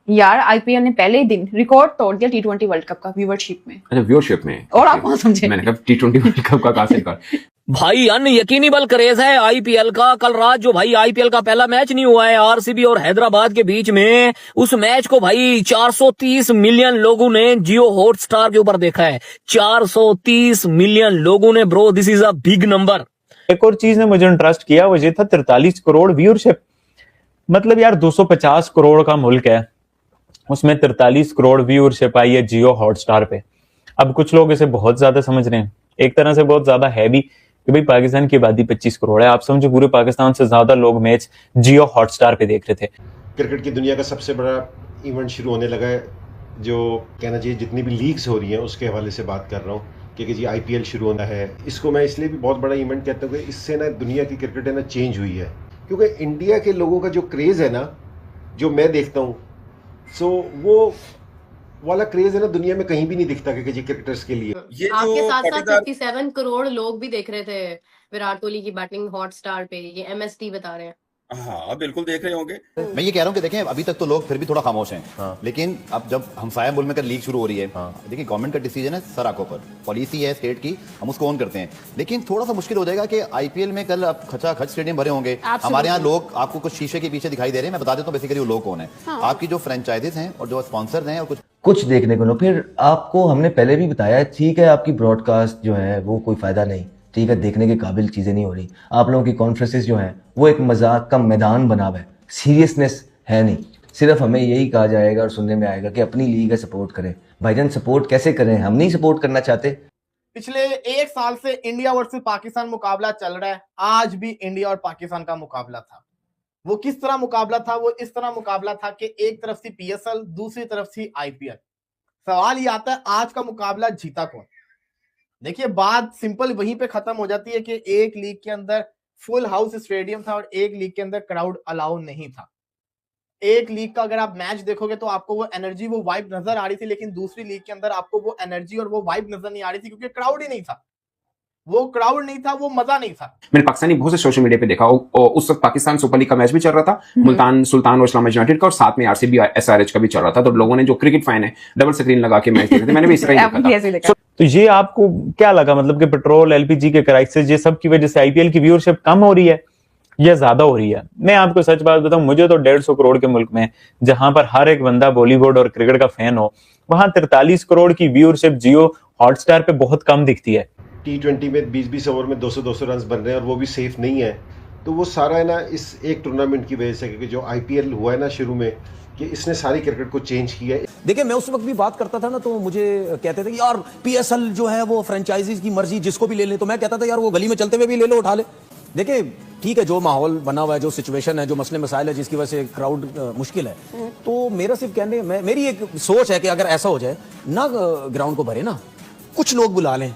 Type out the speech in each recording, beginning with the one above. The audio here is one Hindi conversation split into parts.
यार आईपीएल ने पहले ही दिन रिकॉर्ड तोड़ दिया टी20 वर्ल्ड कप का व्यूअरशिप में। अच्छा, व्यूअरशिप में। और आप कौन समझे? मैंने कहा टी20 वर्ल्ड कप का कहां से रिकॉर्ड। भाई अनयकीनी बल क्रेज है आईपीएल का। कल रात जो भाई आईपीएल का पहला मैच नहीं हुआ है आरसीबी और हैदराबाद के बीच में, उस मैच को भाई 430 मिलियन लोगों ने जियो हॉटस्टार के ऊपर देखा है। 430 मिलियन लोगों ने। Bro, this is a big number. एक और चीज ने मुझे इंटरेस्ट किया, वो ये था 43 करोड़ व्यूअरशिप। मतलब यार 250 करोड़ का मुल्क है, उसमें 43 करोड़ व्यूअरशिप आई है जियो हॉटस्टार पे। अब कुछ लोग इसे बहुत ज्यादा समझ रहे हैं, एक तरह से बहुत ज्यादा है भी, कि भाई पाकिस्तान की आबादी 25 करोड़ है। आप समझो पूरे पाकिस्तान से ज्यादा लोग मैच जियो हॉटस्टार पे देख रहे थे। क्रिकेट की दुनिया का सबसे बड़ा इवेंट शुरू होने लगा है, जो कहना चाहिए जितनी भी लीग्स हो रही हैं उसके हवाले से बात कर रहा हूँ कि जी आईपीएल शुरू होना है। इसको मैं इसलिए भी बहुत बड़ा इवेंट कहता हूँ कि इससे ना दुनिया की क्रिकेट है ना चेंज हुई है, क्योंकि इंडिया के लोगों का जो क्रेज़ है ना, जो मैं देखता हूँ, सो वो वाला क्रेज है ना दुनिया में कहीं भी नहीं दिखता कि जी क्रिकेटर्स के लिए। ये आपके साथ साथ 57 करोड़ लोग भी देख रहे थे विराट कोहली की बैटिंग हॉटस्टार पे, ये एमएसटी बता रहे हैं। हाँ बिल्कुल देख रहे होंगे। मैं ये कह रहा हूँ कि देखें अभी तक तो लोग फिर भी थोड़ा खामोश हैं। हाँ। लेकिन अब जब हमसाया मुल्क में लीग शुरू हो रही है, हाँ। देखिए गवर्नमेंट का डिसीजन है सर आंखों पर, पॉलिसी है स्टेट की, हम उसको ऑन करते हैं। लेकिन थोड़ा सा मुश्किल हो जाएगा कि आईपीएल में कल अब खचाखच स्टेडियम भरे होंगे। हमारे यहाँ लोग आपको कुछ शीशे के पीछे दिखाई दे रहे हैं। मैं बता देता हूँ बेसिकली वो लोग कौन है। हाँ। आपकी जो फ्रेंचाइजीज हैं और जो स्पॉन्सर हैं और कुछ देखने को ना। फिर आपको हमने पहले भी बताया, ठीक है आपकी ब्रॉडकास्ट जो है वो कोई फायदा नहीं, ठीक है देखने के काबिल चीजें नहीं हो रही। आप लोगों की कॉन्फ्रेंसेस जो हैं वो एक मजाक का मैदान बना हुआ है, सीरियसनेस है नहीं। सिर्फ हमें यही कहा जाएगा और सुनने में आएगा कि अपनी लीग है सपोर्ट करें। भाईजान सपोर्ट कैसे करें, हम नहीं सपोर्ट करना चाहते। पिछले एक साल से इंडिया वर्सेस पाकिस्तान मुकाबला चल रहा है। आज भी इंडिया और पाकिस्तान का मुकाबला था। वो किस तरह मुकाबला था? वो इस तरह मुकाबला था कि एक तरफ थी पीएसएल, दूसरी तरफ थी आईपीएल। सवाल ये आता है आज का मुकाबला जीता कौन? देखिए बात सिंपल वहीं पे खत्म हो जाती है कि एक लीग के अंदर फुल हाउस स्टेडियम था और एक लीग के अंदर क्राउड अलाउ नहीं था। एक लीग का अगर आप मैच देखोगे तो आपको वो एनर्जी, वो वाइब नजर आ रही थी, लेकिन दूसरी लीग के अंदर आपको वो एनर्जी और वो वाइब नजर नहीं आ रही थी, क्योंकि क्राउड ही नहीं था। वो क्राउड नहीं था, वो मजा नहीं था। मैंने पाकिस्तानी बहुत से सोशल मीडिया पे देखा, उस वक्त पाकिस्तान सुपर लीग का मैच भी चल रहा था, मुल्तान सुल्तान और इस्लामाबाद यूनाइटेड का, और साथ में आरसीबी एसआरएच का भी चल रहा था। तो लोगों ने जो क्रिकेट फैन है डबल स्क्रीन लगा के मैच देखे थे। मैंने भी इस तरह ही देखा था। तो ये आपको क्या लगा, मतलब कि पेट्रोल एलपीजी के क्राइसिस ये सब की वजह से आईपीएल की व्यूअरशिप कम हो रही है या ज्यादा हो रही है? मैं आपको सच बात बताऊं, मुझे तो 150 करोड़ के मुल्क में जहां पर हर एक बंदा बॉलीवुड और क्रिकेट का फैन हो, वहां 43 करोड़ की व्यूअरशिप जियो हॉटस्टार पे बहुत कम दिखती है। T20 में 20-20 ओवर में 200-200 रन बन रहे हैं और वो भी सेफ नहीं है। तो वो सारा है ना इस एक टूर्नामेंट की वजह से, क्योंकि जो आईपीएल हुआ है ना शुरू में, कि इसने सारी क्रिकेट को चेंज किया है। देखिए मैं उस वक्त भी बात करता था ना, तो मुझे कहते थे कि यार पीएसएल जो है वो फ्रेंचाइजीज की मर्जी, जिसको भी ले लें। तो मैं कहता था यार वो गली में चलते हुए भी ले लो, उठा ले। देखिए ठीक है, जो माहौल बना हुआ है, जो सिचुएशन है, जो मसले मसाइल है, जिसकी वजह से क्राउड मुश्किल है, तो मेरा सिर्फ कहने मेरी एक सोच है कि अगर ऐसा हो जाए ना, ग्राउंड को भरे ना, कुछ लोग बुला लें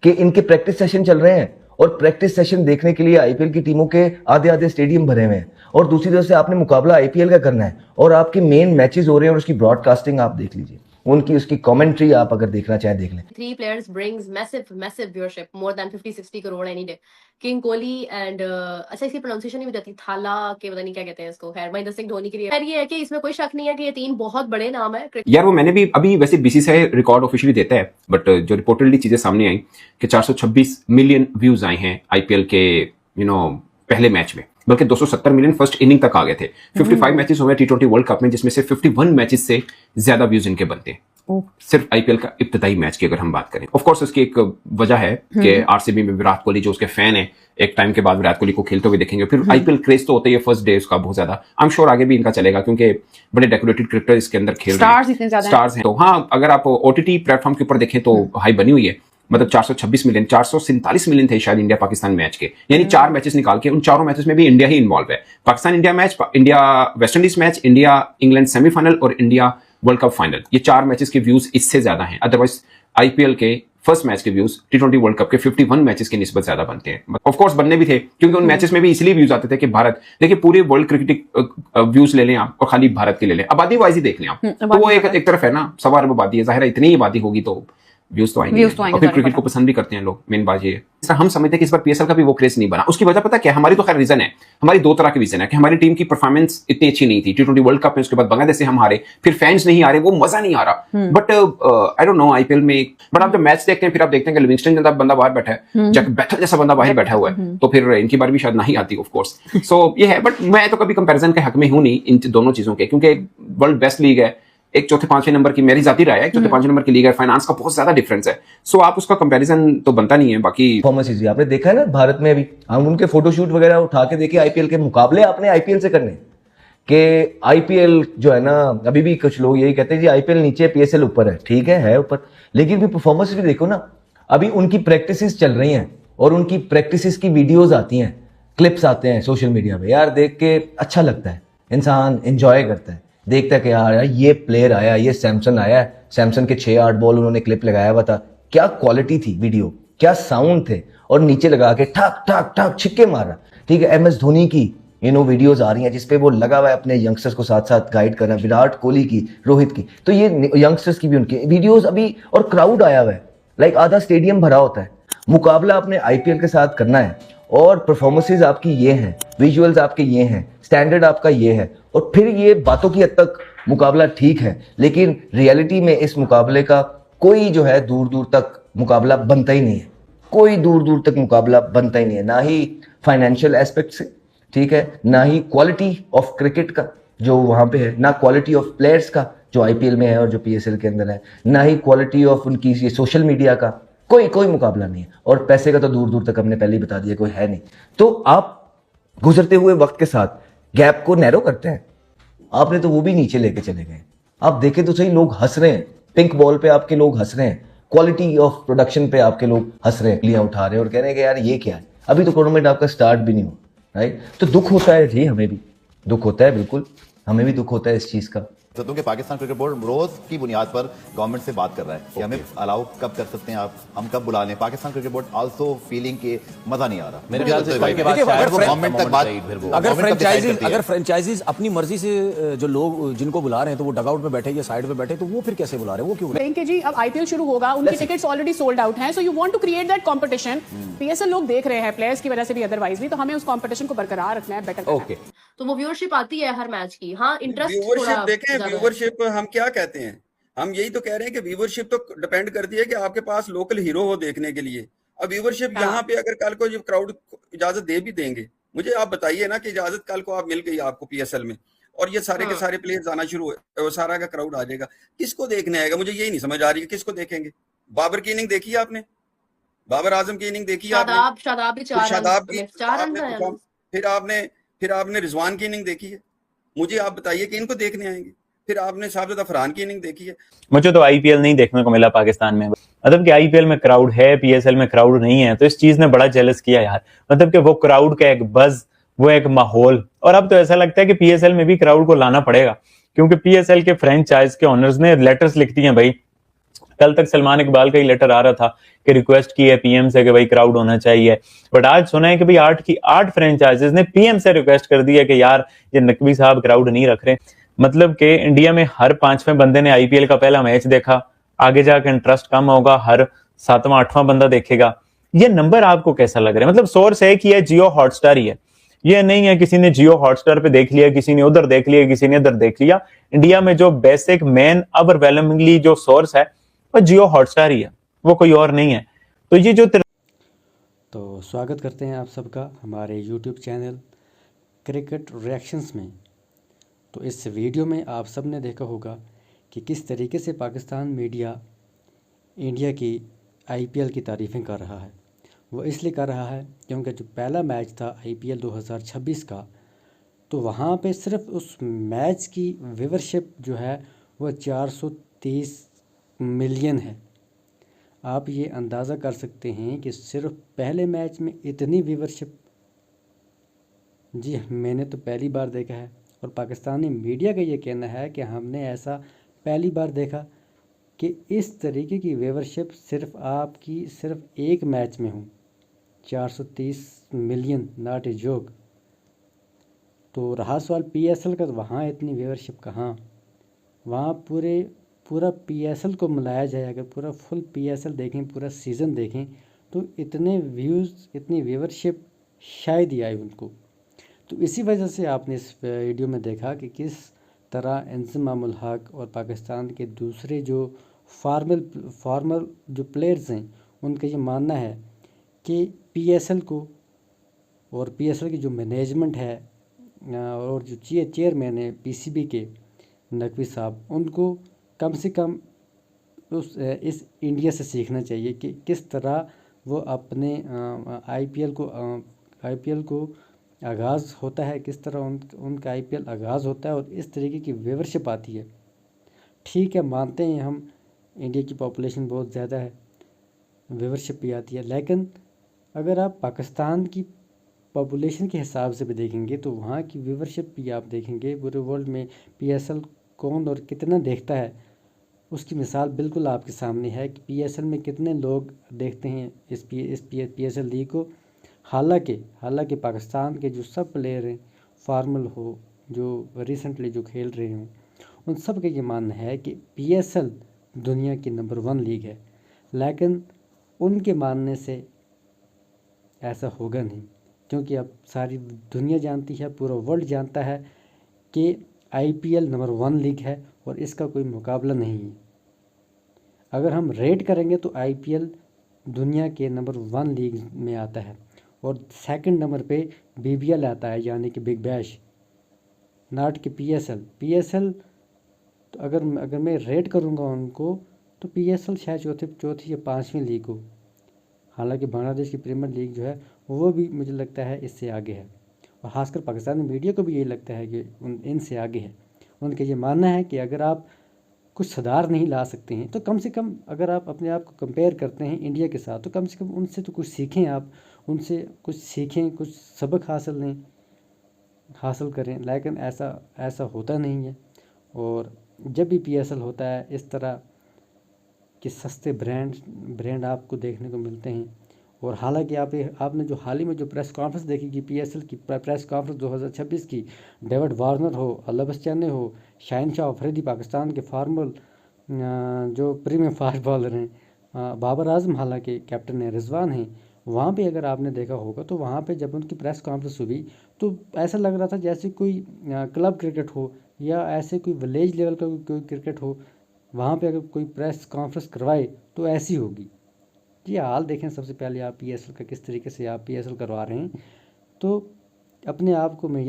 कि इनके प्रैक्टिस सेशन चल रहे हैं और प्रैक्टिस सेशन देखने के लिए आईपीएल की टीमों के आधे आधे स्टेडियम भरे हुए हैं, और दूसरी तरफ से आपने मुकाबला आईपीएल का करना है और आपके मेन मैचेस हो रहे हैं और उसकी ब्रॉडकास्टिंग आप देख लीजिए, उनकी उसकी कमेंट्री आप अगर देखना चाहें देख लें। 3 players brings massive viewership, more than 50-60 crore any day. King Kohli and अच्छा इसकी प्रोनाउंसिएशन नहीं बताती, थाला के पता नहीं क्या कहते हैं इसको, खैर महेंद्र सिंह धोनी के लिए। खैर ये है कि इसमें कोई शक नहीं है कि ये 3 बहुत बड़े नाम है। यार वो मैंने भी अभी वैसे बीसीसीआई रिकॉर्ड ऑफिशियली देता है, बट जो रिपोर्टेडली चीजें सामने आई कि 426 मिलियन व्यूज आए हैं आईपीएल के पहले मैच में, बल्कि 270 मिलियन फर्स्ट इनिंग तक आ गए थे। 55 मैचेस हुए टी20 वर्ल्ड कप में, जिसमें से 51 मैचेस से ज्यादा व्यूज इनके बनते हैं सिर्फ आईपीएल का इब्तिदाई मैच की अगर हम बात करें। ऑफ कोर्स उसकी एक वजह है कि आरसीबी में विराट कोहली जो उसके फैन है, एक टाइम के बाद विराट कोहली को खेलते हुए देखेंगे। फिर आईपीएल क्रेज तो होता ही है फर्स्ट डे उसका बहुत ज्यादा। आई एम श्योर आगे भी इनका चलेगा, क्योंकि बड़े डेकोरेटेड क्रिकेटर इसके अंदर खेल रहे हैं, स्टार्स हैं। तो हाँ, अगर आप ओटीटी प्लेटफॉर्म के ऊपर देखें तो हाई बनी हुई है। मतलब 426 मिलियन, 447 मिलियन थे शायद इंडिया पाकिस्तान मैच के, यानी 4 मैचेस निकाल के उन चारों मैचेस में भी इंडिया ही इन्वॉल्व है। Pakistan India match, India West Indies match, India England semifinal और इंडिया वर्ल्ड कप फाइनल, ये 4 मैचेस के व्यूज इससे ज्यादा हैं। अदरवाइज आईपीएल के फर्स्ट मैच के व्यूज टी20 वर्ल्ड कप के 51 मैचेस की निस्बत ज्यादा बनते हैं। ऑफ कोर्स बनने भी थे, क्योंकि उन मैचेस में भी इसलिए व्यूज आते थे कि भारत, देखिए पूरे वर्ल्ड क्रिकेट व्यूज ले लें आप और खाली भारत के ले लें, आबादी वाइज ही देख लें आप, तो वो एक तरफ है ना, 1.25 अरब आबादी है, जाहिर है इतनी ही आबादी होगी तो व्यूज तो आएंगे Views तो आएंगे, और फिर जाहिर क्रिकेट बात को पसंद भी करते हैं लोग, मेन बात ये है। इस तरह हम समझते हैं कि इस बार पीएसएल का भी वो क्रेज नहीं बना। उसकी वजह पता क्या, हमारी तो खैर रीजन है, हमारी दो तरह के रीजन है कि हमारी टीम की परफॉर्मेंस इतनी अच्छी नहीं थी T20 वर्ल्ड कप में, उसके बाद बांग्लादेश से हम हारे, फिर फैंस नहीं आ रहे, वो मजा नहीं आ रहा। But I don't know IPL में, बट आप जब मैच देखते हैं फिर आप देखते हैं कि लिविंगस्टन जैसा बंदा बाहर बैठा है, जैक बैटल जैसा बंदा बाहर बैठा हुआ है, तो फिर इनकी बार भी शायद नहीं आती ऑफ कोर्स। सो ये है, बट मैं तो कभी कंपैरिजन के हक में हूं नहीं इन दोनों चीजों के, क्योंकि वर्ल्ड बेस्ट लीग है, एक चौथे पांचवें नंबर की मेरी जाती राय है, चौथे पांचवें नंबर की लीग है, फाइनेंस का बहुत ज्यादा डिफरेंस है। सो आप उसका कंपैरिजन तो बनता नहीं है। बाकी परफॉर्मेंस भी आपने देखा है ना भारत में, अभी हम उनके फोटोशूट वगैरह उठा के देखे, आईपीएल के मुकाबले आपने आईपीएल से करने कि आईपीएल जो है ना, अभी भी कुछ लोग यही कहते हैं जी आईपीएल नीचे पीएसएल ऊपर है, ठीक है ऊपर, लेकिन भी परफॉर्मेंस भी देखो ना। अभी उनकी प्रैक्टिसेस चल रही हैं और उनकी प्रैक्टिसेस की वीडियोस आती हैं, क्लिप्स आते हैं सोशल मीडिया पे, यार देख के अच्छा लगता है, इंसान एंजॉय करता है, देखता है कि यार ये प्लेयर आया, ये सैमसन आया, सैमसन के 6-8 बॉल उन्होंने क्लिप लगाया हुआ था, क्या क्वालिटी थी वीडियो, क्या साउंड थे, और नीचे लगा के ठक ठक ठक छिक्के मार रहा। ठीक है, एमएस धोनी की वीडियोस आ रही हैं जिसपे वो लगा हुआ है अपने यंगस्टर्स को साथ साथ गाइड कर रहा है, विराट कोहली की, रोहित की, तो ये यंगस्टर्स की भी उनकी वीडियोस अभी, और क्राउड आया हुआ है, लाइक आधा स्टेडियम भरा होता है। मुकाबला आपने आईपीएल के साथ करना है और परफॉर्मेंसेज आपकी ये हैं, विजुअल्स आपके ये हैं, स्टैंडर्ड आपका ये है, और फिर ये बातों की हद तक मुकाबला ठीक है, लेकिन रियलिटी में इस मुकाबले का कोई जो है दूर दूर तक मुकाबला बनता ही नहीं है, कोई दूर दूर तक मुकाबला बनता ही नहीं है, ना ही फाइनेंशियल एस्पेक्ट से, ठीक है, ना ही क्वालिटी ऑफ क्रिकेट का जो वहां पे है, ना क्वालिटी ऑफ प्लेयर्स का जो आईपीएल में है और जो पीएसएल के अंदर है, ना ही क्वालिटी ऑफ उनकी ये सोशल मीडिया का, कोई मुकाबला नहीं है, और पैसे का तो दूर दूर तक हमने पहले ही बता दिया कोई है नहीं। तो आप गुजरते हुए वक्त के साथ गैप को नैरो करते हैं, आपने तो वो भी नीचे लेके चले गए। आप देखें तो सही, लोग हंस रहे हैं, पिंक बॉल पे आपके लोग हंस रहे हैं, क्वालिटी ऑफ प्रोडक्शन पे आपके लोग हंस रहे हैं, लिया उठा रहे हैं और कह रहे हैं कि यार ये क्या है, अभी तो टूर्नामेंट आपका स्टार्ट भी नहीं हो, राइट। तो दुख होता है जी, हमें भी दुख होता है, बिल्कुल हमें भी दुख होता है इस चीज का। सकता हूं कि पाकिस्तान क्रिकेट बोर्ड रोज की बुनियाद पर गवर्नमेंट से बात कर रहा है कि हमें अलाउ कब कर सकते हैं आप, हम कब बुला लें। Pakistan cricket board also feeling के मजा नहीं आ रहा मेरे ख्याल से कल के बाद शायद वो गवर्नमेंट तक बात, अगर फ्रेंचाइजीज अपनी मर्जी से जो लोग जिनको बुला रहे हैं तो वो डगआउट में बैठे या साइड में बैठे, तो वो फिर कैसे बुला रहे हैं, वो क्यों कहेंगे जी अब आईपीएल शुरू होगा, उनकी टिकट्स ऑलरेडी सोल्ड आउट हैं, so you want to create that competition. PSL लोग देख रहे हैं प्लेयर्स की वजह से भी, अदरवाइज भी, तो हमें उस कंपटीशन को बरकरार रखना है, बेटर ओके। तो वो व्यूअरशिप आती है हर मैच की। हाँ, इंटरेस्ट व्यूअरशिप थोड़ा देखें, ज्यादा है। व्यूअरशिप हम क्या कहते हैं, हम यही तो कह रहे हैं कि व्यूअरशिप तो डिपेंड करती है कि आपके पास लोकल हीरो हो देखने के लिए। अब व्यूअरशिप यहाँ पे अगर कल को जो क्राउड इजाजत दे भी देंगे, मुझे आप बताइए ना कि इजाजत कल को आप मिल गई आपको पीएसएल में और ये सारे के सारे प्लेयर्स आना शुरू हुए, वो सारा का क्राउड आ जाएगा, किसको देखने आएगा? मुझे यही नहीं समझ आ रही है किसको देखेंगे। बाबर की इनिंग देखी आपने, बाबर आजम की इनिंग देखी आपने, शादाब भी शादाब की 4 रन, फिर आपने रिजवान की इनिंग देखी है, मुझे आप बताइए कि इनको देखने आएंगे। फिर आपने साबित फरहान की इनिंग देखी है। मुझे तो आईपीएल नहीं देखने को मिला पाकिस्तान में, मतलब कि आईपीएल में क्राउड है, पीएसएल में क्राउड नहीं है, तो इस चीज ने बड़ा जेलस किया यार। मतलब कि वो क्राउड का एक बज, वो एक माहौल, और अब तो ऐसा लगता है कि पीएसएल में भी क्राउड को लाना पड़ेगा, क्योंकि पीएसएल के फ्रेंचाइज के ओनर्स ने लेटर्स लिख दिए भाई। कल तक सलमान इकबाल का ही लेटर आ रहा था कि रिक्वेस्ट की है पीएम से कि भाई क्राउड होना चाहिए, बट आज सुना है कि भाई 8 फ्रेंचाइजेस ने पीएम से रिक्वेस्ट कर दी है कि यार ये नकवी साहब क्राउड नहीं रख रहे। मतलब कि इंडिया में हर 5वें बंदे ने आईपीएल का पहला मैच देखा, आगे जाकर इंटरेस्ट कम होगा, हर 7वां 8वां बंदा देखेगा। ये नंबर आपको कैसा लग रहा है? मतलब सोर्स है कि ये जियो हॉटस्टार ही है, ये नहीं है किसी ने जियो हॉटस्टार पे देख लिया, किसी ने उधर देख लिया, किसी ने इधर देख लिया। इंडिया में जो बेसिक मेन ओवरवेलमिंगली जो सोर्स है वो जियो हॉटस्टार ही है, वो कोई और नहीं है। तो ये जो तो स्वागत करते हैं आप सबका हमारे यूट्यूब चैनल क्रिकेट रिएक्शंस में। तो इस वीडियो में आप सब ने देखा होगा कि किस तरीके से पाकिस्तान मीडिया इंडिया की आईपीएल की तारीफ़ें कर रहा है। वो इसलिए कर रहा है क्योंकि जो पहला मैच था आईपीएल 2026 का, तो वहाँ पे सिर्फ उस मैच की व्यूअरशिप जो है वो 430 मिलियन है। आप ये अंदाज़ा कर सकते हैं कि सिर्फ पहले मैच में इतनी व्यूअरशिप, जी मैंने तो पहली बार देखा है, और पाकिस्तानी मीडिया का ये कहना है कि हमने ऐसा पहली बार देखा कि इस तरीके की व्यूअरशिप सिर्फ आपकी सिर्फ एक मैच में हो। 430 मिलियन नॉट ए जोक। तो रहा सवाल पीएसएल का, तो वहाँ इतनी व्यूअरशिप कहाँ, वहाँ पूरा पीएसएल को मिलाया जाए, अगर पूरा फुल पीएसएल देखें, पूरा सीज़न देखें, तो इतने व्यूज़, इतनी व्यूवरशिप शायद ही आए उनको। तो इसी वजह से आपने इस वीडियो में देखा कि किस तरह इंज़माम उल हक और पाकिस्तान के दूसरे जो फॉर्मल जो प्लेयर्स हैं, उनका ये मानना है कि पीएसएल को और पीएसएल की जो मैनेजमेंट है और जो चेयरमैन है पीसीबी के नकवी साहब, उनको कम से कम इस इंडिया से सीखना चाहिए कि किस तरह वो अपने आईपीएल को आगाज़ होता है, किस तरह उनका आईपीएल आगाज़ होता है और इस तरीके की व्यूवरशिप आती है। ठीक है, मानते हैं हम इंडिया की पॉपुलेशन बहुत ज़्यादा है, व्यूवरशिप भी आती है, लेकिन अगर आप पाकिस्तान की पॉपुलेशन के हिसाब से भी देखेंगे तो वहाँ की व्यूवरशिप भी आप देखेंगे। पूरे वर्ल्ड में पीएसएल कौन और कितना देखता है, उसकी मिसाल बिल्कुल आपके सामने है कि पीएसएल में कितने लोग देखते हैं इस पीएसएल लीग को। हालांकि पाकिस्तान के जो सब प्लेयर हैं, फॉर्मल हो, जो रिसेंटली जो खेल रहे हों, उन सब का ये मानना है कि पीएसएल दुनिया की नंबर 1 लीग है, लेकिन उनके मानने से ऐसा होगा नहीं, क्योंकि अब सारी दुनिया जानती है, पूरा वर्ल्ड जानता है कि आईपीएल नंबर 1 लीग है और इसका कोई मुकाबला नहीं है। अगर हम रेट करेंगे तो आईपीएल दुनिया के नंबर 1 लीग में आता है और सेकंड नंबर पे बीबीएल आता है, यानी कि बिग बैश, नॉट कि पीएसएल। तो अगर मैं रेट करूँगा उनको तो पीएसएल शायद चौथी या 5वीं लीग हो। हालांकि बांग्लादेश की प्रीमियर लीग जो है वो भी मुझे लगता है इससे आगे है, और ख़ासकर पाकिस्तानी मीडिया को भी यही लगता है कि इनसे आगे है। उनका ये मानना है कि अगर आप कुछ सुधार नहीं ला सकते हैं तो कम से कम अगर आप अपने आप को कंपेयर करते हैं इंडिया के साथ, तो कम से कम उनसे तो कुछ सीखें, आप उनसे कुछ सीखें, कुछ सबक हासिल करें। लेकिन ऐसा होता नहीं है। और जब भी पीएसएल होता है इस तरह के सस्ते ब्रांड आपको देखने को मिलते हैं। और हालांकि आपने जो हाल ही में जो प्रेस कॉन्फ्रेंस देखी कि पीएसएल की प्रेस कॉन्फ्रेंस 2026 की, डेविड वार्नर हो, अल्लाह चन्ने हो, शाहिन शाह अफरीदी पाकिस्तान के फॉर्मल जो प्रीमियम फास्ट बॉलर हैं, बाबर आजम हालांकि कैप्टन है, रिजवान हैं, वहाँ पे अगर आपने देखा होगा तो वहाँ पे जब उनकी प्रेस कॉन्फ्रेंस हुई तो ऐसा लग रहा था जैसे कोई क्लब क्रिकेट हो या ऐसे कोई विलेज लेवल का कोई क्रिकेट हो। वहाँ पे अगर कोई प्रेस कॉन्फ्रेंस करवाए तो ऐसी होगी। जी हाल देखें, सबसे पहले आप पीएसएल का किस तरीके से आप पीएसएल करवा रहे हैं। तो अपने आप को मैं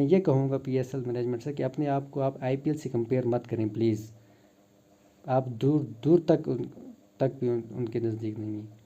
ये कहूँगा पीएसएल मैनेजमेंट से कि अपने आप को आप आईपीएल से कंपेयर मत करें प्लीज़। आप दूर तक भी उनके नज़दीक नहीं हैं।